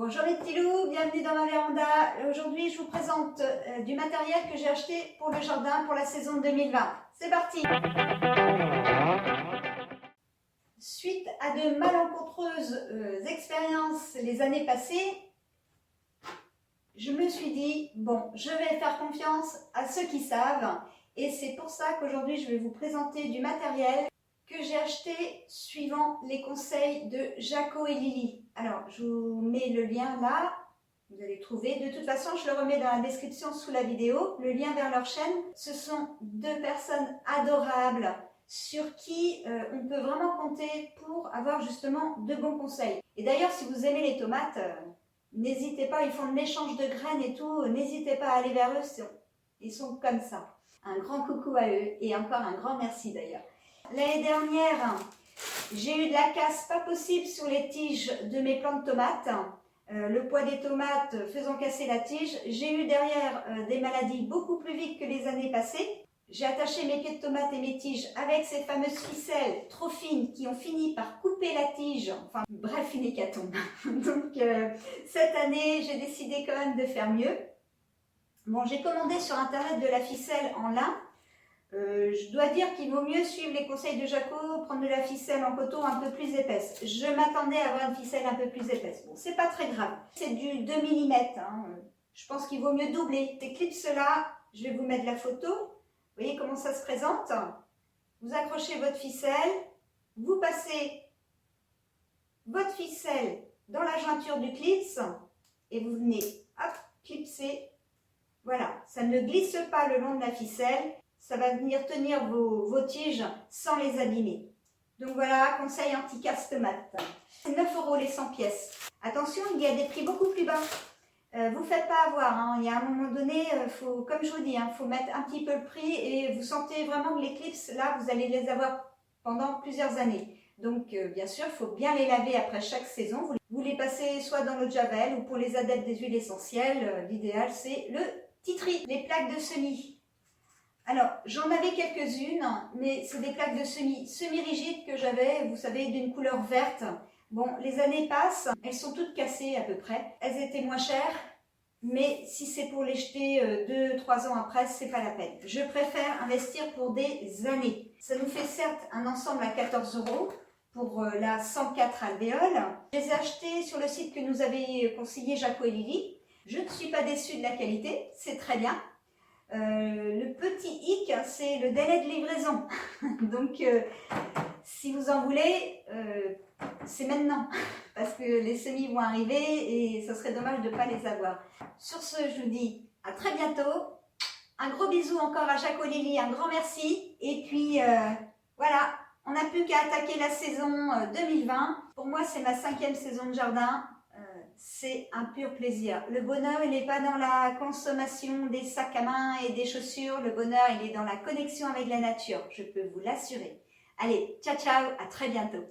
Bonjour les petits loups, bienvenue dans ma véranda. Aujourd'hui je vous présente du matériel que j'ai acheté pour le jardin pour la saison 2020. C'est parti! Suite à de malencontreuses expériences les années passées, je me suis dit, bon, je vais faire confiance à ceux qui savent. Et c'est pour ça qu'aujourd'hui je vais vous présenter du matériel que j'ai acheté suivant les conseils de Jaco et Lily. Alors, je vous mets le lien là, vous allez trouver. De toute façon, je le remets dans la description sous la vidéo, le lien vers leur chaîne. Ce sont deux personnes adorables sur qui on peut vraiment compter pour avoir justement de bons conseils. Et d'ailleurs, si vous aimez les tomates, n'hésitez pas, ils font de l'échange de graines et tout, n'hésitez pas à aller vers eux, ils sont comme ça. Un grand coucou à eux et encore un grand merci d'ailleurs. L'année dernière, j'ai eu de la casse pas possible sur les tiges de mes plants de tomates. Le poids des tomates faisant casser la tige. J'ai eu derrière des maladies beaucoup plus vite que les années passées. J'ai attaché mes pieds de tomates et mes tiges avec ces fameuses ficelles trop fines qui ont fini par couper la tige. Enfin, bref, une hécatombe. Donc, cette année, j'ai décidé quand même de faire mieux. Bon, j'ai commandé sur internet de la ficelle en lin. Je dois dire qu'il vaut mieux suivre les conseils de Jaco, prendre de la ficelle en coton un peu plus épaisse. Je m'attendais à avoir une ficelle un peu plus épaisse. Bon, c'est pas très grave. C'est du 2 mm. Hein. Je pense qu'il vaut mieux doubler. Ces clips-là, je vais vous mettre la photo. Vous voyez comment ça se présente? Vous accrochez votre ficelle, vous passez votre ficelle dans la jointure du clips et vous venez, hop, clipser. Voilà, ça ne glisse pas le long de la ficelle. Ça va venir tenir vos tiges sans les abîmer. Donc voilà, conseil anti-casse tomate. C'est 9 € les 100 pièces. Attention, il y a des prix beaucoup plus bas. Vous ne faites pas avoir. Hein. Il y a un moment donné, comme je vous dis, il faut mettre un petit peu le prix et vous sentez vraiment que les clips, là, vous allez les avoir pendant plusieurs années. Donc, bien sûr, il faut bien les laver après chaque saison. Vous les passez soit dans l'eau de javel ou pour les adeptes des huiles essentielles, l'idéal, c'est le tea tree, les plaques de semis. Alors, j'en avais quelques-unes, mais c'est des plaques de semis semi-rigides que j'avais, vous savez, d'une couleur verte. Bon, les années passent, elles sont toutes cassées à peu près. Elles étaient moins chères, mais si c'est pour les jeter 2-3 ans après, c'est pas la peine. Je préfère investir pour des années. Ça nous fait certes un ensemble à 14 € pour la 104 alvéoles. Je les ai achetés sur le site que nous avait conseillé Jaco et Lily. Je ne suis pas déçue de la qualité, c'est très bien. Le petit hic, c'est le délai de livraison. Donc, si vous en voulez, c'est maintenant. Parce que les semis vont arriver et ce serait dommage de ne pas les avoir. Sur ce, je vous dis à très bientôt. Un gros bisou encore à Jaco Lily, un grand merci. Et puis, voilà, on n'a plus qu'à attaquer la saison 2020. Pour moi, c'est ma 5e saison de jardin. C'est un pur plaisir. Le bonheur, il n'est pas dans la consommation des sacs à main et des chaussures. Le bonheur, il est dans la connexion avec la nature. Je peux vous l'assurer. Allez, ciao, ciao, à très bientôt.